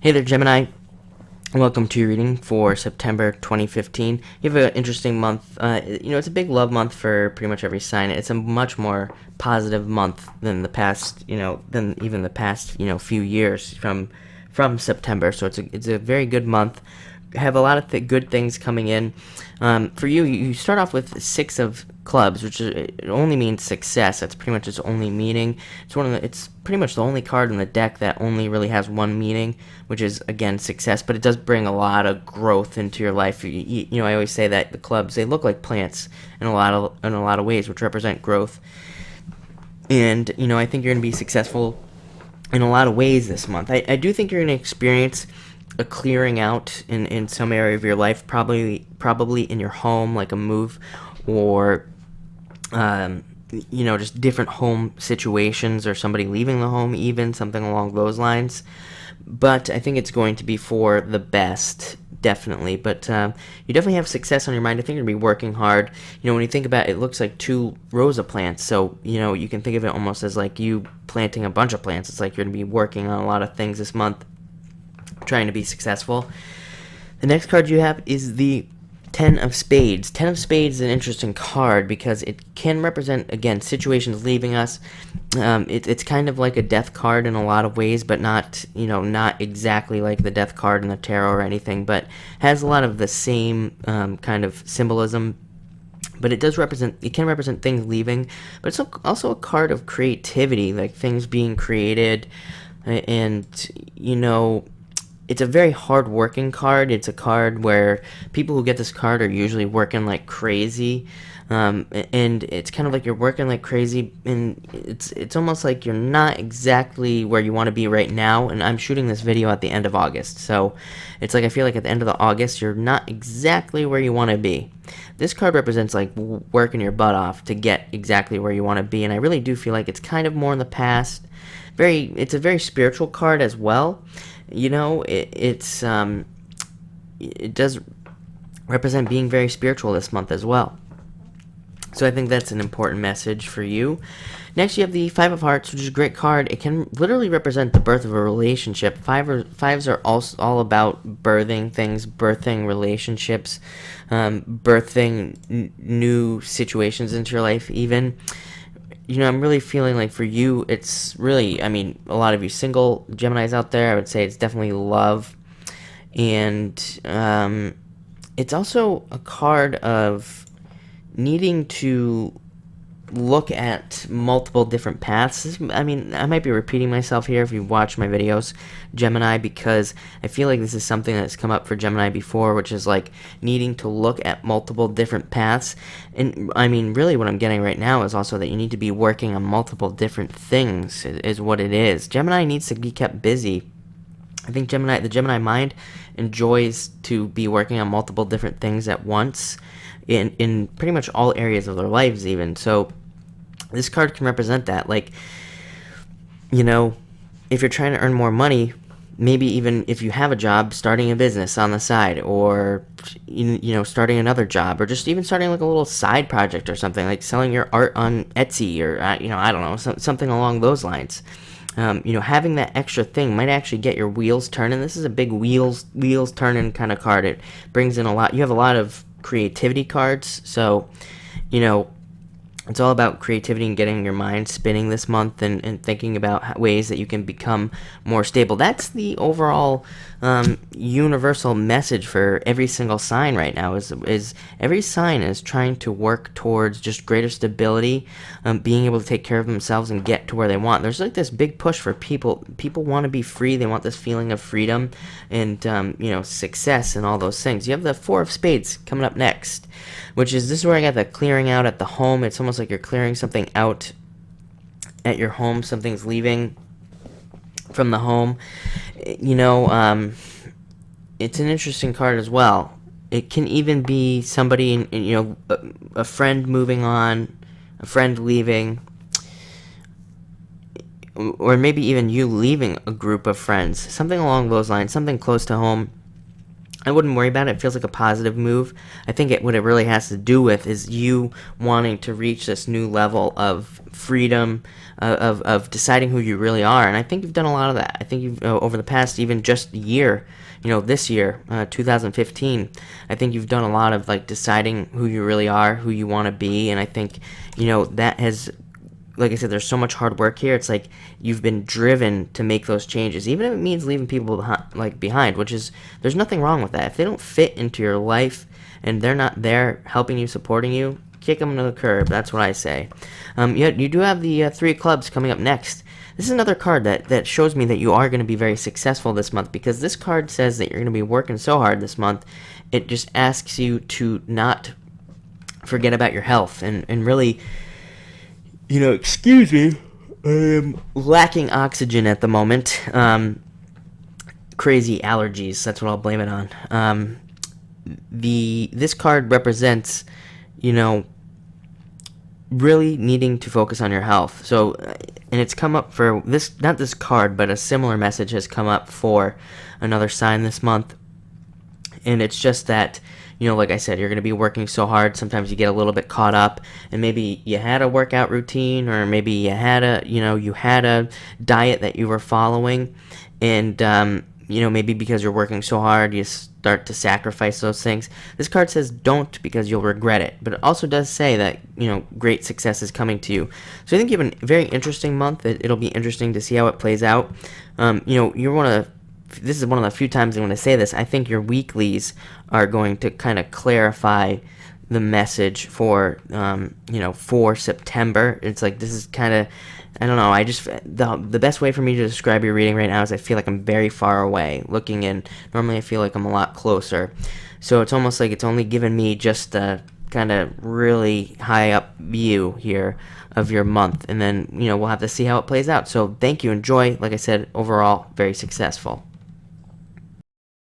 Hey there, Gemini. Welcome to your reading for September 2015. You have an interesting month. It's a big love month for pretty much every sign. It's a much more positive month than the past, than even the past, few years from September. So it's a very good month. Have a lot of good things coming in. For you, you start off with 6 of clubs, which it only means success. That's pretty much its only meaning. It's pretty much the only card in the deck that only really has one meaning, which is again success. But it does bring a lot of growth into your life. I always say that the clubs, they look like plants in a lot of ways, which represent growth. And I think you're going to be successful in a lot of ways this month. I do think you're going to experience a clearing out in some area of your life, probably in your home, like a move, or just different home situations, or somebody leaving the home, even something along those lines. But I think it's going to be for the best, definitely. But you definitely have success on your mind. I think you're going to be working hard. When you think about it, it looks like 2 rows of plants. So, you can think of it almost as like you planting a bunch of plants. It's like you're going to be working on a lot of things this month, trying to be successful. The next card you have is the 10 of Spades. 10 of Spades is an interesting card because it can represent, again, situations leaving us. It's kind of like a death card in a lot of ways, but not exactly like the death card in the tarot or anything, but has a lot of the same kind of symbolism. But it can represent things leaving, but it's also a card of creativity, like things being created, and it's a very hard-working card. It's a card where people who get this card are usually working like crazy, and it's kind of like you're working like crazy, and it's almost like you're not exactly where you want to be right now. And I'm shooting this video at the end of August, so it's like I feel like at the end of the August, you're not exactly where you want to be. This card represents like working your butt off to get exactly where you want to be, and I really do feel like it's kind of more in the past. It's a very spiritual card as well. It does represent being very spiritual this month as well. So I think that's an important message for you. Next, you have the 5 of Hearts, which is a great card. It can literally represent the birth of a relationship. Fives are all about birthing things, birthing relationships, birthing new situations into your life even. I'm really feeling like for you, it's really, a lot of you single Geminis out there, I would say it's definitely love. And it's also a card of needing to look at multiple different paths. I might be repeating myself here if you watch my videos, Gemini, because I feel like this is something that's come up for Gemini before, which is like needing to look at multiple different paths. And really what I'm getting right now is also that you need to be working on multiple different things is what it is. Gemini needs to be kept busy. I think the Gemini mind enjoys to be working on multiple different things at once in pretty much all areas of their lives even. So this card can represent that. Like, if you're trying to earn more money, maybe even if you have a job, starting a business on the side, or, starting another job, or just even starting like a little side project or something, like selling your art on Etsy, or, I don't know, something along those lines. Having that extra thing might actually get your wheels turning. This is a big wheels turning kind of card. It brings in a lot. You have a lot of creativity cards, so, it's all about creativity and getting your mind spinning this month, and thinking about ways that you can become more stable. That's the overall universal message for every single sign right now, is every sign is trying to work towards just greater stability, being able to take care of themselves and get to where they want. There's like this big push for people. People want to be free. They want this feeling of freedom and success and all those things. You have the 4 of Spades coming up next, this is where I got the clearing out at the home. It's almost like you're clearing something out at your home. Something's leaving from the home. It's an interesting card as well. It can even be somebody, a friend moving on, a friend leaving, or maybe even you leaving a group of friends. Something along those lines, something close to home. I wouldn't worry about it. It feels like a positive move. I think what it really has to do with is you wanting to reach this new level of freedom, of deciding who you really are. And I think you've done a lot of that. I think you've, over the past even just year, this year, 2015, I think you've done a lot of like deciding who you really are, who you want to be. And I think, that has, like I said, there's so much hard work here. It's like you've been driven to make those changes, even if it means leaving people behind, which is, there's nothing wrong with that. If they don't fit into your life and they're not there helping you, supporting you, kick them to the curb. That's what I say. You do have the Three of Clubs coming up next. This is another card that shows me that you are going to be very successful this month, because this card says that you're going to be working so hard this month. It just asks you to not forget about your health and really, excuse me, I am lacking oxygen at the moment. Crazy allergies, that's what I'll blame it on. This card represents, really needing to focus on your health. So, and it's come up for this, not this card, but a similar message has come up for another sign this month. And it's just that, like I said, you're going to be working so hard. Sometimes you get a little bit caught up, and maybe you had a workout routine, or maybe you had a diet that you were following, and maybe because you're working so hard, you start to sacrifice those things. This card says don't, because you'll regret it. But it also does say that, great success is coming to you. So I think you have a very interesting month. It'll be interesting to see how it plays out. This is one of the few times I'm going to say this. I think your weeklies are going to kind of clarify the message for, for September. It's like, this is kind of, I don't know, the best way for me to describe your reading right now is I feel like I'm very far away looking in. Normally I feel like I'm a lot closer. So it's almost like it's only given me just a kind of really high up view here of your month. And then, we'll have to see how it plays out. So thank you. Enjoy. Like I said, overall, very successful.